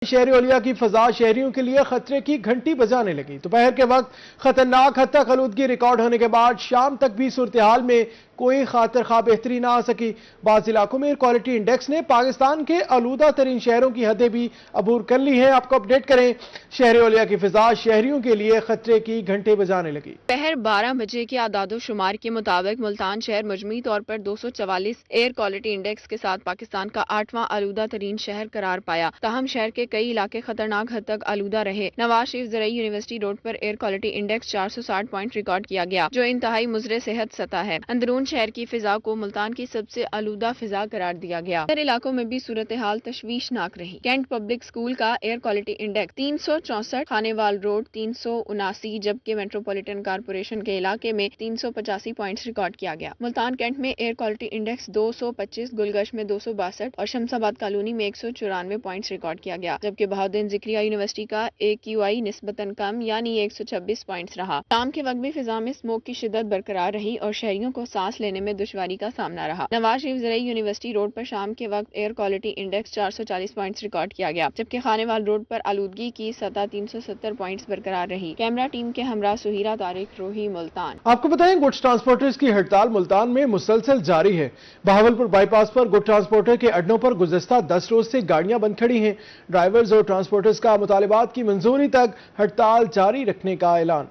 شہری اولیا کی فضا شہریوں کے لیے خطرے کی گھنٹی بجانے لگی۔ دوپہر کے وقت خطرناک حد تک آلودگی ریکارڈ ہونے کے بعد شام تک بھی صورتحال میں کوئی خاطر خواہ بہتری نہ آ سکی۔ بعض علاقوں میں ایئر کوالٹی انڈیکس نے پاکستان کے آلودہ ترین شہروں کی حدیں بھی عبور کر لی ہیں۔ آپ کو اپڈیٹ کریں، شہری اولیا کی فضا شہریوں کے لیے خطرے کی گھنٹی بجانے لگی۔ پہر 12 بجے کے اعداد و شمار کے مطابق ملتان شہر مجموعی طور پر 244 ایئر کوالٹی انڈیکس کے ساتھ پاکستان کا 8واں آلودہ ترین شہر قرار پایا۔ تاہم شہر کے کئی علاقے خطرناک حد تک آلودہ رہے۔ نواز شریف زرعی university road per air quality index 460 point record کیا گیا، جو انتہائی مضر صحت سطح ہے۔ اندرون شہر کی فضا کو ملتان کی سب سے آلودہ فضا قرار دیا گیا۔ دیگر علاقوں میں بھی صورتحال تشویشناک رہی۔ کینٹ پبلک اسکول کا ایئر کوالٹی انڈیکس 364، خانے وال روڈ 379، جبکہ میٹروپولیٹن کارپوریشن کے علاقے میں 385 پوائنٹس ریکارڈ کیا گیا۔ ملتان کینٹ میں ایئر کوالٹی انڈیکس 225، گلگش میں 262 اور شمس آباد کالونی میں 194 پوائنٹس ریکارڈ کیا گیا، جبکہ بہاؤالدین ذکریہ یونیورسٹی کا AQI نسبتاً کم یعنی 126 پوائنٹس رہا۔ شام کے وقت بھی فضا میں اسموک کی شدت برقرار رہی اور شہریوں کو سانس لینے میں دشواری کا سامنا رہا۔ نواز شریف زرعی یونیورسٹی روڈ پر شام کے وقت air quality index 440 points record کیا گیا، جبکہ خانے وال روڈ پر آلودگی کی سطح 370 پوائنٹس برقرار رہی۔ کیمرہ ٹیم کے ہمراہ سہیرہ طارق، روہی، ملتان۔ آپ کو بتائیں، گڈس ٹرانسپورٹرز کی ہڑتال ملتان میں مسلسل جاری ہے۔ Bahawalpur by pass per good transporter کے اڈوں پر گزشتہ 10 روز سے گاڑیاں بند کھڑی ہیں۔ ڈرائیورز اور ٹرانسپورٹرز کا مطالبات کی منظوری تک ہڑتال جاری رکھنے کا اعلان۔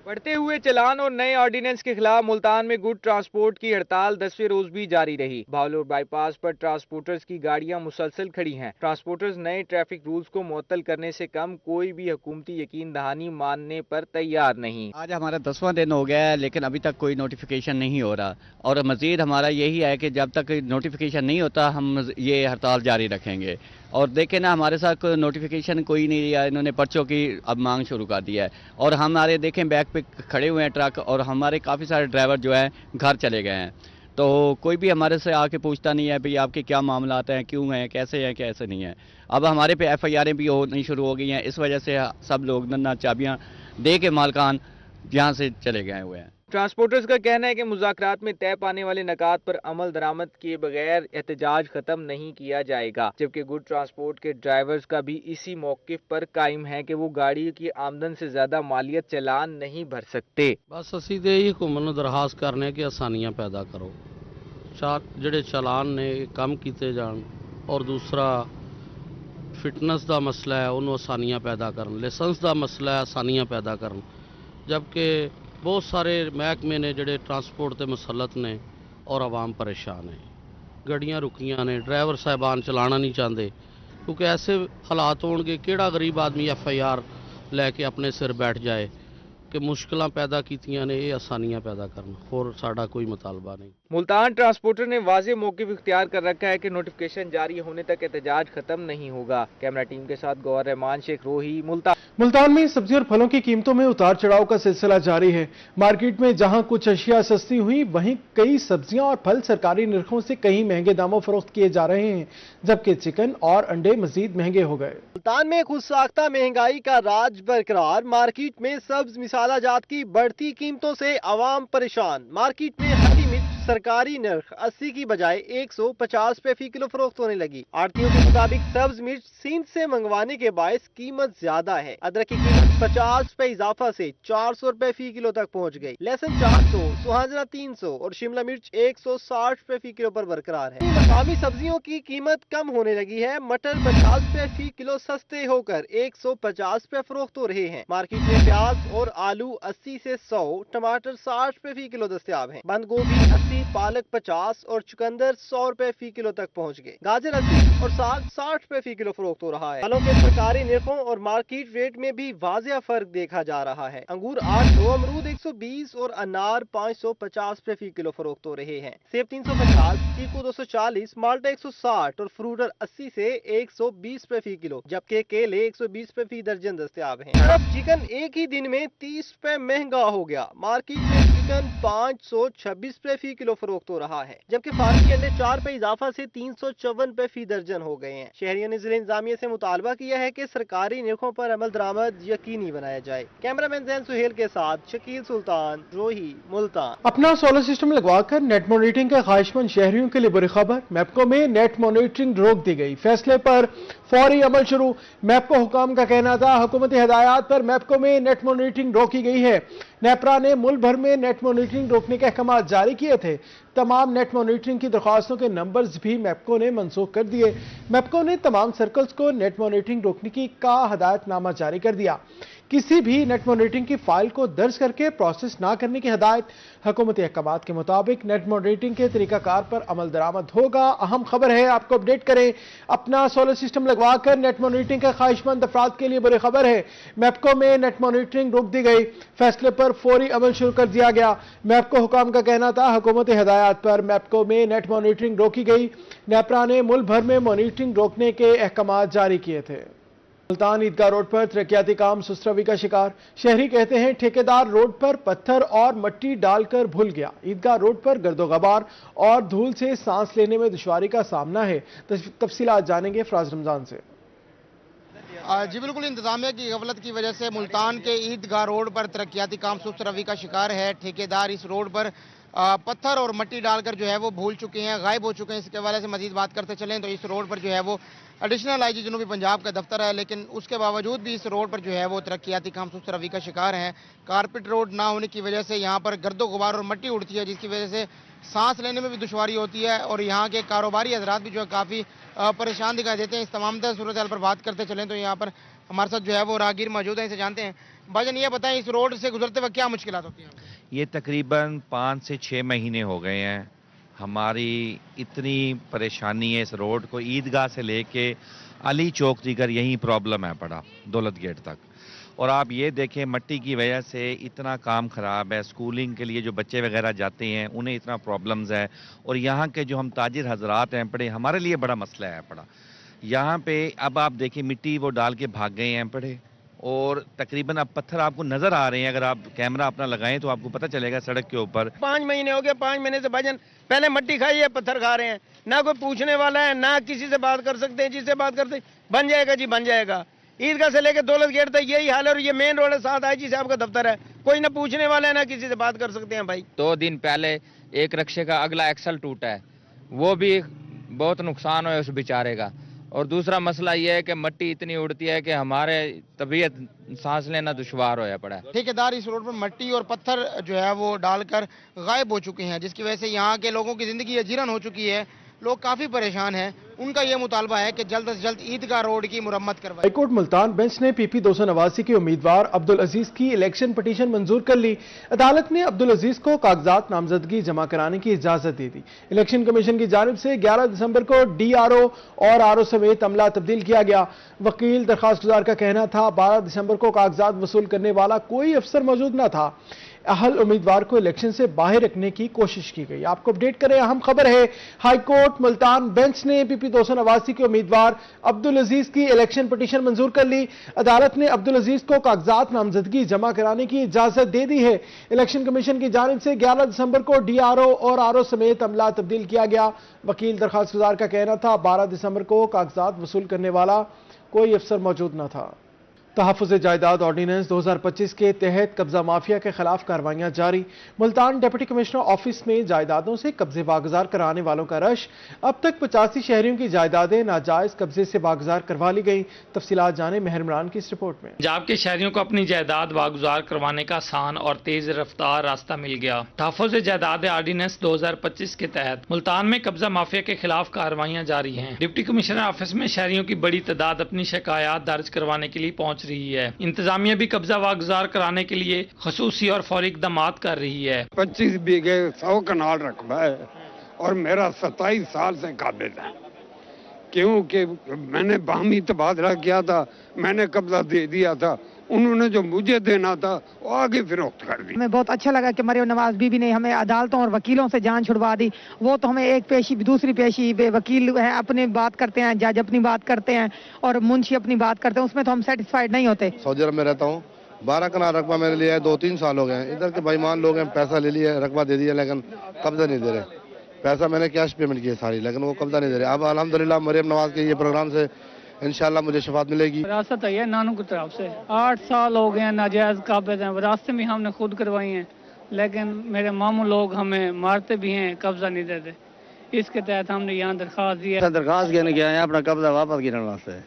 بڑھتے ہوئے چلان اور نئے آرڈیننس کے خلاف ملتان میں گڈ ٹرانسپورٹ کی ہڑتال 10ویں روز بھی جاری رہی۔ Bahawalpur by pass per transporters کی گاڑیاں مسلسل کھڑی ہیں۔ ٹرانسپورٹرز نئے ٹریفک رولز کو معطل کرنے سے کم کوئی بھی حکومتی یقین دہانی ماننے پر تیار نہیں۔ آج ہمارا 10واں دن ہو گیا ہے، لیکن ابھی تک کوئی نوٹیفیکیشن نہیں ہو رہا، اور مزید ہمارا یہی ہے کہ جب تک نوٹیفیکیشن نہیں ہوتا ہم یہ ہڑتال جاری رکھیں گے۔ اور دیکھیں نا، ہمارے ساتھ نوٹیفیکیشن کوئی نہیں دیا، انہوں نے پرچوں کی اب مانگ شروع کر دیا ہے، اور ہمارے دیکھیں بیک پہ کھڑے ہوئے ہیں ٹرک، اور ہمارے کافی سارے ڈرائیور جو ہیں گھر چلے گئے ہیں، تو کوئی بھی ہمارے سے آ کے پوچھتا نہیں ہے بھئی آپ کے کیا معاملات ہیں، کیوں ہیں، کیسے نہیں ہیں۔ اب ہمارے پہ FIR بھی ہونی شروع ہو گئی ہیں، اس وجہ سے سب لوگ نہ چابیاں دے کے مالکان یہاں سے چلے گئے ہوئے ہیں۔ ٹرانسپورٹرز کا کہنا ہے کہ مذاکرات میں طے پانے والے نکات پر عمل درآمد کیے بغیر احتجاج ختم نہیں کیا جائے گا، جبکہ گڈ ٹرانسپورٹ کے ڈرائیورز کا بھی اسی موقف پر قائم ہے کہ وہ گاڑی کی آمدن سے زیادہ مالیت چلان نہیں بھر سکتے۔ بس اسی دے ہی حکومت نوں درخواست کرنے کہ آسانیاں پیدا کرو، جڑے چلان نے کم کیتے جان، اور دوسرا فٹنس دا مسئلہ ہے انہوں آسانیاں پیدا کرن، لائسنس دا مسئلہ ہے آسانیاں پیدا کرن، جبکہ بہت سارے محکمے نے جڑے ٹرانسپورٹ تے مسلط نے اور عوام پریشان ہیں، گاڑیاں رکیاں نے، ڈرائیور صاحبان چلانا نہیں چاہتے، کیونکہ ایسے حالات ہون گے کیڑا غریب آدمی FIR لے کے اپنے سر بیٹھ جائے کہ مشکلاں پیدا کیتیاں نے یہ آسانیاں پیدا کرنا، اور ساڈا کوئی مطالبہ نہیں۔ ملتان ٹرانسپورٹر نے واضح موقف اختیار کر رکھا ہے کہ نوٹیفیکیشن جاری ہونے تک احتجاج ختم نہیں ہوگا۔ کیمرہ ٹیم کے ساتھ گوہر رحمان، شیخ روہی، ملتان۔ ملتان میں سبزی اور پھلوں کی قیمتوں میں اتار چڑھاؤ کا سلسلہ جاری ہے۔ مارکیٹ میں جہاں کچھ اشیاء سستی ہوئی، وہیں کئی سبزیاں اور پھل سرکاری نرخوں سے کہیں مہنگے داموں فروخت کیے جا رہے ہیں، جبکہ چکن اور انڈے مزید مہنگے ہو گئے۔ ملتان میں خود ساختہ مہنگائی کا راج برقرار۔ مارکیٹ میں سبز مسالہ جات کی بڑھتی قیمتوں سے عوام پریشان۔ مارکیٹ میں ہری مرچ سرکاری نرخ 80 کی بجائے 150 روپے فی کلو فروخت ہونے لگی۔ آڑھتیوں کے مطابق سبز مرچ سندھ سے منگوانے کے باعث قیمت زیادہ ہے۔ ادرک کی قیمت 50 روپے اضافہ سے 400 روپے فی کلو تک پہنچ گئی۔ لہسن 400، سوہانجنا 300 اور شملہ مرچ 160 روپے فی کلو پر برقرار ہے۔ مقامی سبزیوں کی قیمت کم ہونے لگی ہے۔ مٹر 50 روپے فی کلو سستے ہو کر 150 روپے فروخت ہو رہے ہیں۔ مارکیٹ میں پیاز اور آلو 80 سے 100، ٹماٹر 60 روپے فی کلو دستیاب ہیں۔ بند گوبھی 80، پالک 50 اور چقندر 100 روپے فی کلو تک پہنچ گئے۔ گاجر 80 اور ساگ 60 روپے فی کلو فروخت ہو رہا ہے۔ پھلوں کے سرکاری نرخوں اور مارکیٹ ریٹ میں بھی واضح فرق دیکھا جا رہا ہے۔ انگور 800، امرود 120 اور انار 550 روپے فی کلو فروخت ہو رہے ہیں۔ سیب 350، چیکو 240، مالٹا 160 اور فروٹر 80 سے 120 روپے فی کلو، جبکہ کیلے 120 روپے فی درجن دستیاب ہیں۔ چکن ایک ہی دن میں 30 روپے مہنگا ہو گیا۔ مارکیٹ میں چکن 526 روپے فی کلو فروخت ہو رہا ہے، جبکہ فارسی انڈے 4 روپے اضافہ سے 354 روپے فی درجن ہو گئے ہیں۔ شہریوں نے ضلع انتظامیہ سے مطالبہ کیا ہے کہ سرکاری نرخوں پر عمل درآمد یقینی بنایا جائے۔ کیمرہ مین زین سہیل کے ساتھ شکیل سلطان، روہی، ملتان۔ اپنا سولر سسٹم لگوا کر نیٹ مانیٹرنگ کے خواہش مند شہریوں کے لیے بری خبر، میپکو میں نیٹ مانیٹرنگ روک دی گئی۔ فیصلے پر फौरी अमल शुरू। मैपको हुकाम का कहना था हुकूमती हदायत पर मैपको में नेट मॉनिटरिंग रोकी गई है। नेपरा ने मुल्क भर में नेट मॉनिटरिंग रोकने के अहकाम जारी किए थे। तमाम नेट मॉनिटरिंग की दरख्वास्तों के नंबर्स भी मैपको ने मनसूख कर दिए। मैपको ने तमाम सर्कल्स को नेट मॉनिटरिंग रोकने की का हदायतनामा जारी कर दिया। किसी भी नेट मॉनिटरिंग की फाइल को दर्ज करके प्रोसेस ना करने की हदायत। हुकूमती अहकामात के मुताबिक नेट मॉनिटरिंग के तरीकाकार पर अमल दरामद होगा। अहम खबर है, आपको अपडेट करें। अपना सोलर सिस्टम लगवाकर नेट मॉनिटरिंग के ख्वाहिशमंद अफराद के लिए बुरी खबर है। मैपको में नेट मॉनिटरिंग रोक दी गई। फैसले पर फौरी अमल शुरू कर दिया गया। मैपको हुकाम का कहना था हुकूमती हदायत पर मैपको में नेट मॉनिटरिंग रोकी गई। नेपरा ने मुल्क भर में मॉनिटरिंग रोकने के अहकाम जारी किए थे। मुल्तान ईदगाह रोड पर तरक्याती काम सुस्त रवि का शिकार। शहरी कहते हैं ठेकेदार रोड पर पत्थर और मट्टी डालकर भूल गया। ईदगाह रोड पर गर्दो गबार और धूल से सांस लेने में दुश्वारी का सामना है। तफसीलात जानेंगे फराज रमजान से। जी बिल्कुल, इंतजामिया की गफलत की वजह से मुल्तान के ईदगाह रोड पर तरक्याती काम सुस्त रवि का शिकार है। ठेकेदार इस रोड पर पत्थर और मट्टी डालकर जो है वो भूल चुके हैं, गायब हो चुके हैं। इसके हवाले से मजीद बात करते चलें तो इस रोड पर जो है वो एडिशनल आईजी जनूबी पंजाब का दफ्तर है, लेकिन उसके बावजूद भी इस रोड पर जो है वो तरक्याती काम सुस्त रवि का शिकार है। कारपेट रोड ना होने की वजह से यहाँ पर गर्दो गुबार और मट्टी उड़ती है, जिसकी वजह से सांस लेने में भी दुश्वारी होती है और यहाँ के कारोबारी हजरात भी जो है काफ़ी परेशान दिखाई देते हैं। इस तमाम सूरत हाल पर बात करते चलें तो यहाँ पर हमारे साथ जो है वो राहगीर मौजूद है, इसे जानते हैं। भाईजान ये बताएं, इस रोड से गुजरते वक्त क्या मुश्किलात होती हैं? ये तकरीबन 5 से 6 महीने हो गए हैं। हमारी इतनी परेशानी है इस रोड को, ईदगाह से लेके अली चौक दीगर यही प्रॉब्लम है पड़ा दौलत गेट तक। और आप ये देखें मट्टी की वजह से इतना काम ख़राब है। स्कूलिंग के लिए जो बच्चे वगैरह जाते हैं उन्हें इतना प्रॉब्लम्स है। और यहाँ के जो हम ताजिर हजरात हैं पड़े, हमारे लिए बड़ा मसला है पड़ा। यहाँ पे अब आप देखें मिट्टी वो डाल के भाग गए हैं पड़े, और तकरीबन अब पत्थर आपको नजर आ रहे हैं। अगर आप कैमरा अपना लगाएं तो आपको पता चलेगा सड़क के ऊपर। 5 महीने हो गए, 5 महीने से भाईजान पहले मट्टी खाई है, पत्थर खा रहे हैं। ना कोई पूछने वाला है, ना किसी से बात कर सकते हैं। जिससे बात करते बन जाएगा जी बन जाएगा। ईदगाह से लेकर दौलत गेट तक यही हाल है। और ये मेन रोड है, साथ आईजी साहब का दफ्तर है। कोई ना पूछने वाला है, ना किसी से बात कर सकते हैं। भाई 2 दिन पहले एक रिक्शे का अगला एक्सल टूटा है, वो भी बहुत नुकसान हुआ उस बेचारे का। और दूसरा मसला ये है कि मट्टी इतनी उड़ती है कि हमारे तबीयत सांस लेना दुश्वार होया पड़ा है। ठेकेदार इस रोड पर मट्टी और पत्थर जो है वो डालकर गायब हो चुके हैं, जिसकी वजह से यहाँ के लोगों की जिंदगी अजीरन हो चुकी है। लोग काफी परेशान हैं। उनका यह मुतालबा है कि जल्द से जल्द ईदगाह रोड की मुरम्मत करवाई। हाईकोर्ट मुल्तान बेंच ने PP 289 के उम्मीदवार अब्दुल अजीज की इलेक्शन पिटीशन मंजूर कर ली। अदालत ने अब्दुल अजीज को कागजात नामजदगी जमा कराने की इजाजत दे दी। इलेक्शन कमीशन की जानिब से 11 दिसंबर को DRO और RO समेत अमला तब्दील किया गया। वकील दरखास्त गुजार का कहना था 12 दिसंबर को कागजात वसूल करने वाला कोई अफसर मौजूद न था। अहल उम्मीदवार को इलेक्शन से बाहर रखने की कोशिश की गई। आपको अपडेट करें, अहम खबर है, हाईकोर्ट मुल्तान बेंच ने PP 289 के उम्मीदवार अब्दुल अजीज की इलेक्शन पिटीशन मंजूर कर ली। अदालत ने अब्दुल अजीज को कागजात नामजदगी जमा कराने की इजाजत दे दी है। इलेक्शन कमीशन की जानिब से 11 दिसंबर को DRO और RO समेत अमला तब्दील किया गया। वकील दरखास्त गुजार का कहना था 12 दिसंबर को कागजात वसूल करने वाला कोई अफसर मौजूद न था। तहफ़्फ़ुज़ जायदाद ऑर्डिनेंस 2025 के तहत कब्जा माफिया के खिलाफ कार्रवाइयां जारी। मुल्तान डिप्टी कमिश्नर ऑफिस में जायदादों से कब्जे बागुजार कराने वालों का रश। अब तक 85 शहरियों की जायदादें नाजायज कब्जे से बागुजार करवा ली गई। तफसीलात जाने मेहर इमरान की इस रिपोर्ट में। पंजाब के शहरियों को अपनी जायदाद बागुजार करवाने का आसान और तेज रफ्तार रास्ता मिल गया। तहफ़्फ़ुज़ जायदाद ऑर्डिनेंस 2025 के तहत मुल्तान में कब्जा माफिया के खिलाफ कार्रवाइयां जारी हैं। डिप्टी कमिश्नर ऑफिस में शहरियों की बड़ी तादाद अपनी शिकायत दर्ज करवाने के लिए पहुंच रही है। इंतजामिया भी कब्जा वागुजार कराने के लिए खसूसी और फौरी इक़दामात कर रही है। 25 बीघे 100 कनाल रकबा है और मेरा 27 साल से काबिल है, क्योंकि मैंने बाहमी तबादला किया था, मैंने कब्जा दे दिया था, उन्होंने जो मुझे देना था वो आगे फिरोख्त कर दी। हमें बहुत अच्छा लगा कि मरियम नवाज बीबी ने हमें अदालतों और वकीलों से जान छुड़वा दी। वो तो हमें एक पेशी दूसरी पेशी, वकील है अपनी बात करते हैं, जज अपनी बात करते हैं और मुंशी अपनी बात करते हैं, उसमें तो हम सेटिस्फाइड नहीं होते। सऊदी अरब में रहता हूँ, 12 कनाल रकबा मैंने लिया है, 2-3 साल हो गए हैं। इधर के बेईमान लोग हैं, पैसा ले लिया, रकबा दे दिया, लेकिन कब्जा नहीं दे रहे। पैसा मैंने कैश पेमेंट की है सारी, लेकिन वो कब्जा नहीं दे रहे। अब अल्हम्दुलिल्लाह मरियम नवाज के ये प्रोग्राम से इंशाल्लाह मुझे शफात मिलेगी। विरासत है नानू की तरफ से 8 साल हो गए हैं नाजायज काबिज हैं। विरासतें भी हमने खुद करवाई हैं, लेकिन मेरे मामू लोग हमें मारते भी हैं, कब्जा नहीं देते। इसके तहत हमने यहाँ दरखास्त दी है। दरखास्त देने गया है अपना कब्जा वापस गिरने वास्ते,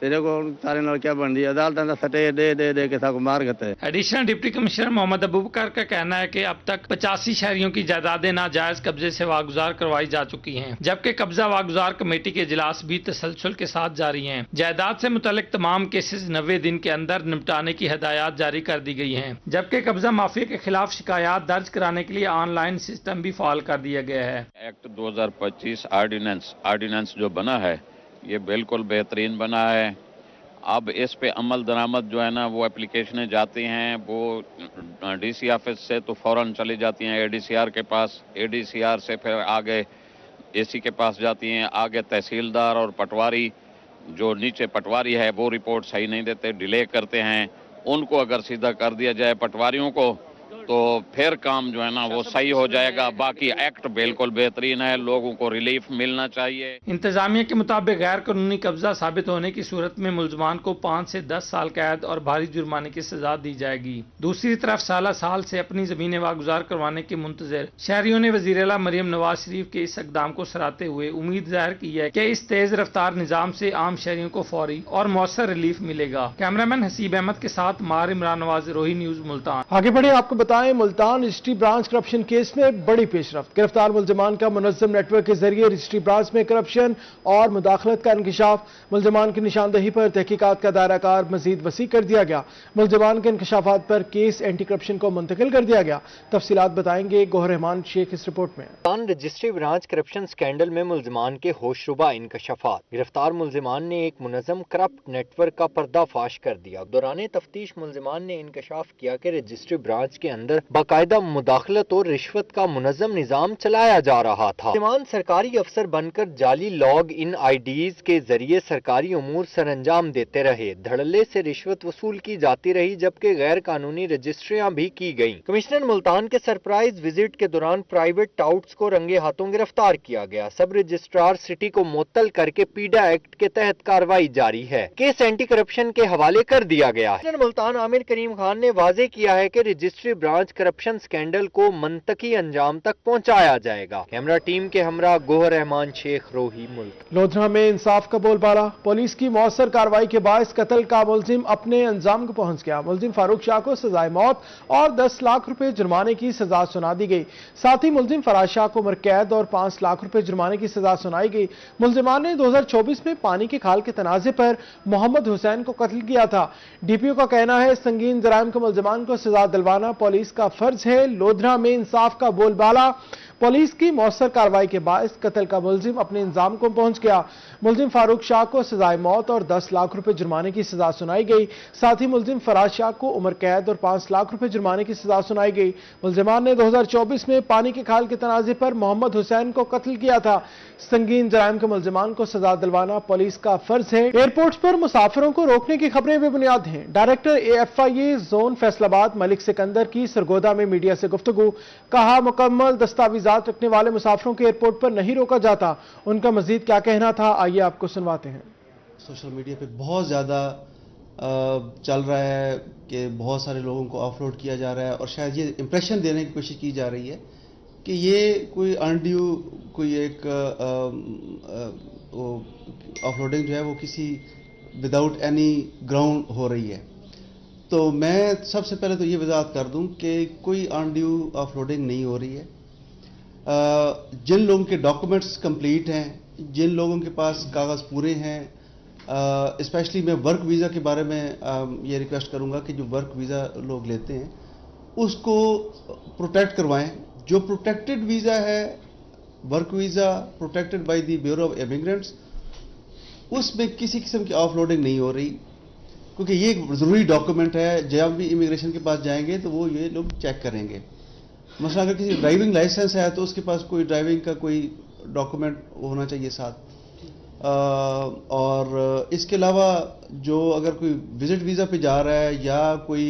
तेरे को सारे लड़कियां बन रही है अदालत अंदर सटे दे के सबको मार गए थे। Additional deputy commissioner Mohammad Abubakar का कहना है कि अब तक 85 शहरियों की जायदादें नाजायज कब्जे से वागुजार करवाई जा चुकी हैं, जबकि कब्जा वागुजार कमेटी के इजलास भी तसलसल के साथ जारी हैं। जायदाद से मुतल्लिक तमाम केसेस 90 दिन के अंदर निपटाने की हिदायत जारी कर दी गई हैं, जबकि कब्जा माफिया के खिलाफ शिकायत दर्ज कराने के लिए ऑनलाइन सिस्टम भी फाल कर दिया गया है। एक्ट 2025 ऑर्डिनेंस जो बना है ये बिल्कुल बेहतरीन बना है। अब इस पे अमल दरामद जो है ना वो एप्लीकेशनें जाती हैं, वो डीसी ऑफिस से तो फौरन चली जाती हैं एडीसीआर के पास, एडीसीआर से फिर आगे एसी के पास जाती हैं, आगे तहसीलदार और पटवारी, जो नीचे पटवारी है वो रिपोर्ट सही नहीं देते, डिले करते हैं। उनको अगर सीधा कर दिया जाए पटवारियों को तो फिर काम जो है ना वो सही हो जाएगा। बाकी एक्ट बिल्कुल बेहतरीन है, लोगों को रिलीफ मिलना चाहिए। इंतजामिया के मुताबिक गैर कानूनी कब्जा साबित होने की सूरत में मुलजमान को 5 से 10 साल कैद और भारी जुर्माने की सजा दी जाएगी। दूसरी तरफ साल से अपनी जमीनें वागुजार करवाने के मुंतजर शहरियों ने वजीर आला मरियम नवाज शरीफ के इस इकदाम को सराहते हुए उम्मीद जाहिर की है कि इस तेज रफ्तार निजाम से आम शहरियों को फौरी और मौसर रिलीफ मिलेगा। कैमरामैन हसीब अहमद के साथ मार इमरान नवाज, रोही न्यूज मुल्तान। आगे बढ़े आपको बताएं, Multan registry branch corruption case में बड़ी पेशरफ्त। गिरफ्तार मुलजमान का मुनज़्ज़म नेटवर्क के जरिए रजिस्ट्री ब्रांच में करप्शन और मुदाखलत का इंकशाफ। मुलजमान की निशानदही पर तहकीकात का दायरा कार मजीद वसी कर दिया गया। मुलजमान के इंकशाफात पर केस एंटी करप्शन को मुंतकिल कर दिया गया। तफसीलात बताएंगे गौहर रहमान शेख इस रिपोर्ट में। Multan registry branch corruption scandal में मुलजमान के होशरुबा इंकशाफात। गिरफ्तार मुलजमान ने एक मुनज़्ज़म करप्ट नेटवर्क का पर्दाफाश कर दिया। दौरान तफ्तीश मुलजमान ने इंकशाफ किया कि रजिस्ट्री ब्रांच के अंदर बाकायदा मुदाखलत और रिश्वत का मुनज़्ज़म निजाम चलाया जा रहा था। मुलजमान सरकारी अफसर बनकर जाली लॉग इन आईडीज के जरिए सरकारी उमूर सरअंजाम देते रहे। धड़ल्ले से रिश्वत वसूल की जाती रही, जबकि गैर कानूनी रजिस्ट्रियां भी की गयी। कमिश्नर मुल्तान के सरप्राइज विजिट के दौरान प्राइवेट टाउट्स को रंगे हाथों गिरफ्तार किया गया। सब रजिस्ट्रार सिटी को मुअत्तल करके पीडा एक्ट के तहत कार्रवाई जारी है। केस एंटी करप्शन के हवाले कर दिया गया है। कमिश्नर मुल्तान आमिर करीम खान ने वाजे किया है कि रजिस्ट्री ब्रांच करप्शन स्कैंडल को मंतकी अंजाम तक पहुंचाया जाएगा। कैमरा टीम के हमरा गौहर रहमान शेख, रोही मुल्क। लोधरा में इंसाफ का बोलबाला। पुलिस की मौसर कार्रवाई के बायस कत्ल का मुलजिम अपने अंजाम को पहुंच गया। मुलजिम फारूक शाह को सजाए मौत और 10 लाख रुपए जुर्माने की सजा सुना दी गई। साथ ही मुलजिम फराज शाह को उम्र कैद और 5 लाख रुपए जुर्माने की सजा सुनाई गई। मुलजिमान ने 2024 में पानी के खाल के तनाजे पर मोहम्मद हुसैन को कत्ल किया था। डीपीओ का कहना है संगीन जराइम के मुलजिमान को सजा दिलवाना पुलिस का फर्ज है। लोधरा में इंसाफ का बोलबाला। पुलिस की मौसर कार्रवाई के बायस कत्ल का मुलजिम अपने इंजाम को पहुंच गया। मुलजिम फारूक शाह को सजाए मौत और 10 लाख रुपए जुर्माने की सजा सुनाई गई। साथ ही मुलजिम फराज शाह को उम्र कैद और 5 लाख रुपए जुर्माने की सजा सुनाई गई। मुलजिमान ने 2024 में पानी के खाल के तनाजे पर मोहम्मद हुसैन को कत्ल किया था। संगीन जराइम के मुलजिमान को सजा दिलवाना पुलिस का फर्ज है। एयरपोर्ट पर मुसाफिरों को रोकने की खबरें बेबुनियाद हैं। Director AFIA zone Faisalabad Malik Sikandar की सरगोदा में मीडिया से गुफ्तगू। कहा मुकम्मल दस्तावेजात रखने वाले मुसाफिरों के एयरपोर्ट पर नहीं रोका जाता। उनका मजीद क्या कहना था, आइए आपको सुनवाते हैं। सोशल मीडिया पे बहुत ज़्यादा चल रहा है कि बहुत सारे लोगों को ऑफलोड किया जा रहा है और शायद ये इंप्रेशन देने की कोशिश की जा रही है कि ये कोई अनड्यू कोई एक ऑफलोडिंग जो है वो किसी विदाउट एनी ग्राउंड हो रही है। तो मैं सबसे पहले तो ये वजाहत कर दूं कि कोई अनड्यू ऑफलोडिंग नहीं हो रही है। जिन लोगों के डॉक्यूमेंट्स कंप्लीट हैं, जिन लोगों के पास कागज़ पूरे हैं, स्पेशली मैं वर्क वीज़ा के बारे में ये रिक्वेस्ट करूंगा कि जो वर्क वीज़ा लोग लेते हैं उसको प्रोटेक्ट करवाएं। जो प्रोटेक्टेड वीज़ा है, work visa protected by the bureau of immigrants, उसमें किसी किस्म की ऑफलोडिंग नहीं हो रही, क्योंकि ये एक ज़रूरी डॉक्यूमेंट है। जब भी इमिग्रेशन के पास जाएंगे तो वो ये लोग चेक करेंगे। मसला अगर किसी ड्राइविंग लाइसेंस है तो उसके पास कोई ड्राइविंग का कोई डॉक्यूमेंट होना चाहिए साथ। और इसके अलावा जो अगर कोई विजिट वीज़ा पे जा रहा है या कोई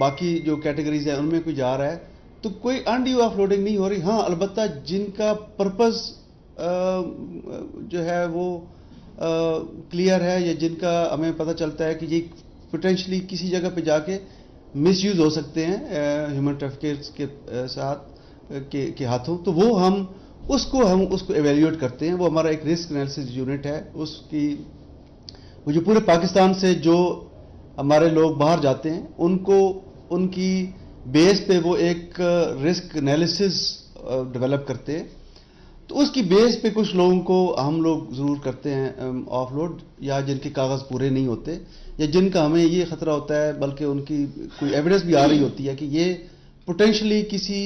बाकी जो कैटेगरीज है उनमें कोई जा रहा है तो कोई अनड्यू ऑफलोडिंग नहीं हो रही। हाँ, अलबत्ता जिनका पर्पस जो है वो क्लियर है या जिनका हमें पता चलता है कि ये पोटेंशली किसी जगह पे जाके मिसयूज हो सकते हैं ह्यूमन ट्रैफिकर्स के साथ के हाथों, तो वो हम उसको एवेल्यूएट करते हैं। वो हमारा एक रिस्क एनालिसिस यूनिट है, उसकी वो जो पूरे पाकिस्तान से जो हमारे लोग बाहर जाते हैं उनको उनकी बेस पे वो एक रिस्क एनालिसिस डेवलप करते हैं, तो उसकी बेस पे कुछ लोगों को हम लोग ज़रूर करते हैं ऑफलोड, या जिनके कागज़ पूरे नहीं होते या जिनका हमें ये ख़तरा होता है, बल्कि उनकी कोई एविडेंस भी आ रही होती है कि ये पोटेंशली किसी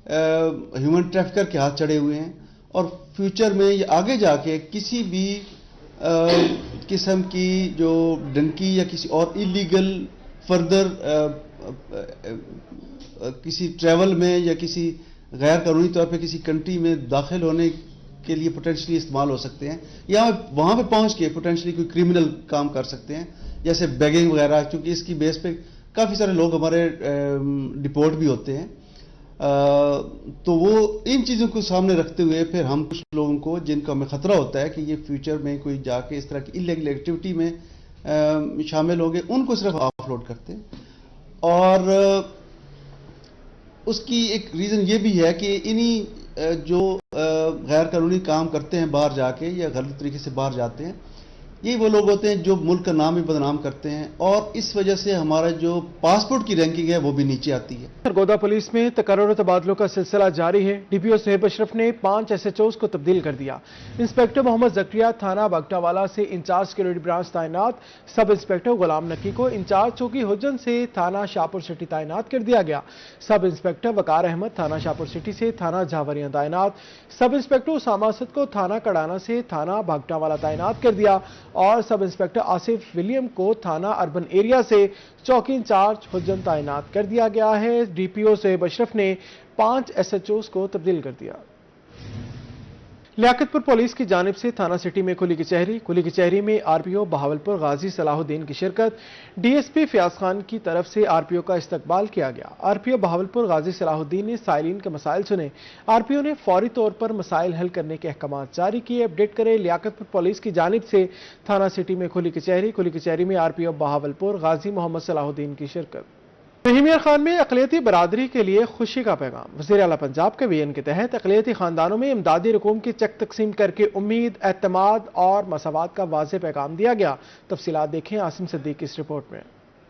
ह्यूमन ट्रैफिकर के हाथ चढ़े हुए हैं और फ्यूचर में ये आगे जाके किसी भी किस्म की जो डंकी या किसी और इलीगल फर्दर किसी ट्रैवल में या किसी गैर कानूनी तौर पे किसी कंट्री में दाखिल होने के लिए पोटेंशली इस्तेमाल हो सकते हैं, या वहाँ पे पहुँच के पोटेंशली कोई क्रिमिनल काम कर सकते हैं, जैसे बैगिंग वगैरह, क्योंकि इसकी बेस पे काफ़ी सारे लोग हमारे डिपोर्ट भी होते हैं। तो वो इन चीज़ों को सामने रखते हुए फिर हम कुछ लोगों को जिनका हमें ख़तरा होता है कि ये फ्यूचर में कोई जाके इस तरह की इलीगल एक्टिविटी में शामिल होंगे, उनको सिर्फ ऑफलोड करते हैं। और उसकी एक रीज़न ये भी है कि इन्हीं जो गैर कानूनी काम करते हैं बाहर जाके या गलत तरीके से बाहर जाते हैं, ये वो लोग होते हैं जो मुल्क का नाम भी बदनाम करते हैं, और इस वजह से हमारा जो पासपोर्ट की रैंकिंग है वो भी नीचे आती है। सरगोदा पुलिस में तकर्रुर तबादलों का सिलसिला जारी है। डीपीओ सुहेब अशरफ ने 5 SHOs को तब्दील कर दिया। इंस्पेक्टर मोहम्मद जक्रिया थाना बगटावाला से इंचार्ज सिक्योरिटी ब्रांच तैनात, सब इंस्पेक्टर गुलाम नकी को इंचार्ज चौकी हुज्जन से थाना शाहपुर सिटी तैनात कर दिया गया। सब इंस्पेक्टर वकार अहमद थाना शाहपुर सिटी से थाना झावरियां तैनात, सब इंस्पेक्टर उसामा असद को थाना कड़ाना से थाना बगटावाला तैनात कर दिया, और सब इंस्पेक्टर आसिफ विलियम को थाना अर्बन एरिया से चौकी इंचार्ज हुज्जन तैनात कर दिया गया है। डीपीओ सुहेब अशरफ ने 5 SHOs को तब्दील कर दिया। लियाकतपुर पुलिस की जानिब से थाना सिटी में खुली कचहरी में आरपीओ बहावलपुर गाजी सलाहुद्दीन की शिरकत, डीएसपी फयाज खान की तरफ से आरपीओ का इस्तकबाल किया गया। आरपीओ बहावलपुर गाजी सलाहुद्दीन ने साइलिन के मसाइल सुने। आरपीओ ने फौरी तौर पर मसाइल हल करने के अहकाम जारी किए। अपडेट करें लियाकतपुर पुलिस की जानिब से थाना सिटी में खुली कचहरी में आरपीओ बहावलपुर गाजी मोहम्मद सलाहुद्दीन की शिरकत। रहीम यार खान में अक़लियती बरादरी के लिए खुशी का पैगाम। वज़ीर आला पंजाब के विजन के तहत अक़लियती खानदानों में इमदादी रकूम की चेक तकसीम करके उम्मीद, एतमाद और मसावात का वाज़ेह पैगाम दिया गया। तफसीलात देखें आसिम सिद्दीक की इस रिपोर्ट में।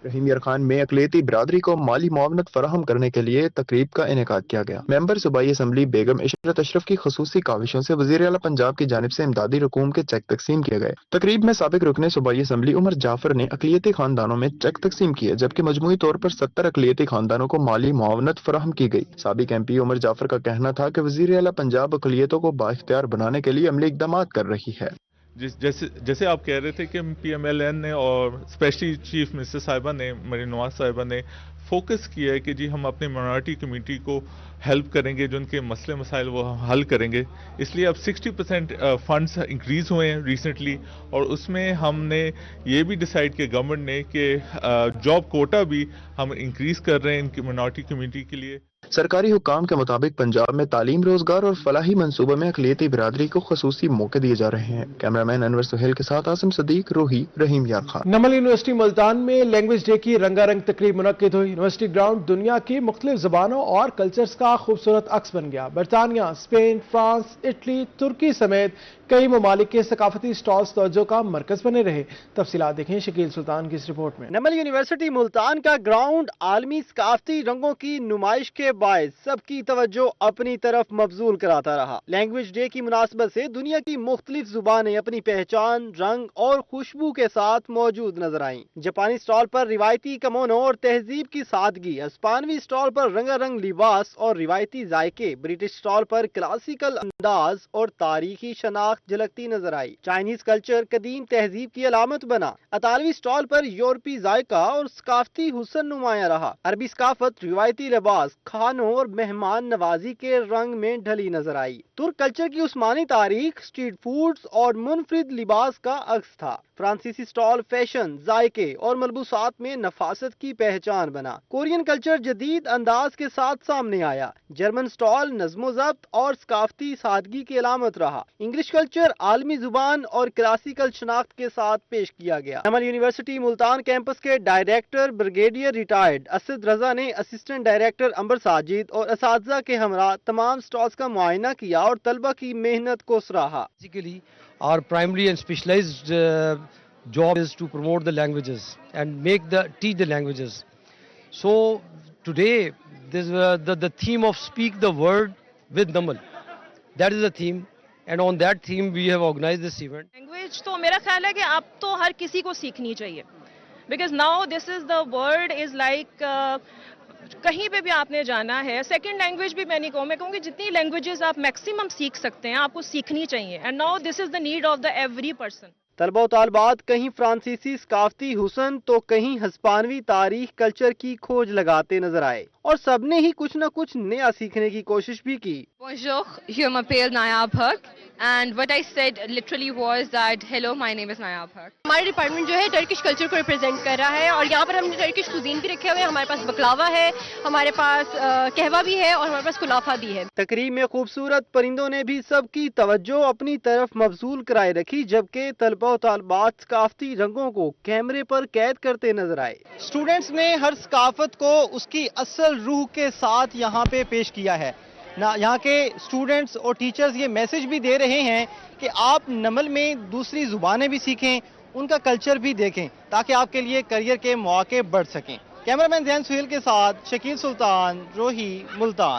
रहीम यार खान में अक़लियती बिरादरी को माली मुआवनत फराहम करने के लिए तकरीब का इनेकाद किया गया। मेंबर सूबाई असम्बली बेगम इशरत अशरफ की खसूसी काविशों से वज़ीर आला पंजाब की जानिब से इमदादी रकूम के चेक तकसीम किए गए। तकरीब में साबिक रुकने सूबाई असम्बली उमर जाफर ने अक़लियती खानदानों में चेक तकसीम किए, जबकि मजमूई तौर पर 70 अक़लियती खानदानों को माली मुआवनत फराहम की गई। साबिक MP उमर जाफर का कहना था कि वज़ीर आला पंजाब अक़लियतों को बाइख्तियार बनाने के लिए अमली इक़दाम कर रही है। जैसे आप कह रहे थे कि PMLN ने और स्पेशली चीफ मिनिस्टर साहिबा ने, मरीम नवाज साहिबा ने फोकस किया है कि जी हम अपने माइनॉरिटी कम्युनिटी को हेल्प करेंगे, जो उनके मसले मसाइल वो हल करेंगे। इसलिए अब 60% फंड्स इंक्रीज़ हुए हैं रिसेंटली, और उसमें हमने ये भी डिसाइड किया गवर्नमेंट ने कि जॉब कोटा भी हम इंक्रीज़ कर रहे हैं इनकी माइनॉरिटी कम्युनिटी के लिए। सरकारी हुकाम के मुताबिक पंजाब में तालीम, रोजगार और फलाही मंसूबे में अक़लियती बिरादरी को खसूसी मौके दिए जा रहे हैं। कैमरामैन अनवर सुहेल के साथ आसिम सदीक, रोही, रहीम यार खान। नमल यूनिवर्सिटी मुल्तान में लैंग्वेज डे की रंगारंग तकरीब मुनक्किद हुई। यूनिवर्सिटी ग्राउंड दुनिया की मुख्तलिफ ज़बानों और कल्चर्स का खूबसूरत अक्स बन गया। बरतानिया, स्पेन, फ्रांस, इटली, तुर्की समेत कई ममालिक के सकाफती स्टॉल्स तवज्जो का मरकज बने रहे। तफसीलात देखें शकील सुल्तान की इस रिपोर्ट में। नमल यूनिवर्सिटी मुल्तान का ग्राउंड आलमी सकाफती रंगों की नुमाइश के बायस सबकी तवज्जो अपनी तरफ मबजूल कराता रहा। लैंग्वेज डे की मुनासबत से दुनिया की मुख्तलिफ जुबानें अपनी पहचान, रंग और खुशबू के साथ मौजूद नजर आईं। जापानी स्टॉल पर रिवायती कमोनो और तहजीब की सादगी, हिस्पानवी स्टॉल पर रंगारंग लिबास और रिवायती जायके, ब्रिटिश स्टॉल पर क्लासिकल अंदाज और तारीखी शनाख्त झलकती नजर आई। चाइनीज कल्चर कदीम तहजीब की अलामत बना। अतालवी स्टॉल पर यूरोपी जायका और सकाफती हुस्न नुमाया रहा। अरबी सकाफत, रिवायती लिबास, खानों और मेहमान नवाजी के रंग में ढली नजर आई। तुर्क कल्चर की उस्मानी तारीख, स्ट्रीट फूड्स और मुनफरिद लिबास का अक्स था। फ्रांसीसी स्टॉल फैशन, जायके और मलबूसात में नफासत की पहचान बना। कोरियन कल्चर जदीद अंदाज के साथ सामने आया। जर्मन स्टॉल नज़्मो ज़ब्त और सकाफती सादगी की अलामत रहा। इंग्लिश कल्चर आलमी जुबान और क्लासिकल शनाख्त के साथ पेश किया गया। नमल यूनिवर्सिटी मुल्तान कैंपस के डायरेक्टर ब्रिगेडियर रिटायर्ड असद रजा ने असिस्टेंट डायरेक्टर अंबर साजिद और असातिज़ा के हमरा तमाम स्टॉल्स का मुआयना किया और तलबा की मेहनत को सराहा। Our primary and specialized job is to promote the languages and teach the languages. So today the theme of speak the word with Namal, that is the theme, and on that theme we have organized this event. Language तो मेरा ख्याल है कि अब तो हर किसी को सीखनी चाहिए, because now this is the world is like कहीं पे भी आपने जाना है, सेकंड लैंग्वेज भी मैं नहीं कहूँ, मैं कहूँगी जितनी लैंग्वेजेस आप मैक्सिमम सीख सकते हैं आपको सीखनी चाहिए, and now this is the need of the every person. तलबा व तालबात कहीं फ्रांसीसी सकाफती हुसन तो कहीं हस्पानवी तारीख कल्चर की खोज लगाते नजर आए और सबने ही कुछ न कुछ नया सीखने की कोशिश भी की. Bonjour, je m'appelle Naya Bhak and what I said literally was that hello, my name is Naya Bhak. हमारा डिपार्टमेंट जो है टर्किश कल्चर को रिप्रेजेंट कर रहा है और यहाँ पर हमने टर्किश कुजीन भी रखे हुए हैं. हमारे पास बकलावा है, हमारे पास कहवा भी है और हमारे पास कुलाफा भी है. तकरीब में खूबसूरत परिंदों ने भी सबकी तवज्जो अपनी तरफ मबजूल कराए रखी, जबकि तलबा व तालबात सकाफती रंगों को कैमरे पर कैद करते नजर आए. स्टूडेंट्स ने हर सकाफत को उसकी असल रूह के साथ यहाँ पे पेश किया है. यहाँ के स्टूडेंट्स और टीचर्स ये मैसेज भी दे रहे हैं कि आप नमल में दूसरी जुबानें भी सीखें, उनका कल्चर भी देखें ताकि आपके लिए करियर के मौके बढ़ सकें. कैमरामैन ज़ैन सुहेल के साथ शकील सुल्तान, रोही, मुल्तान.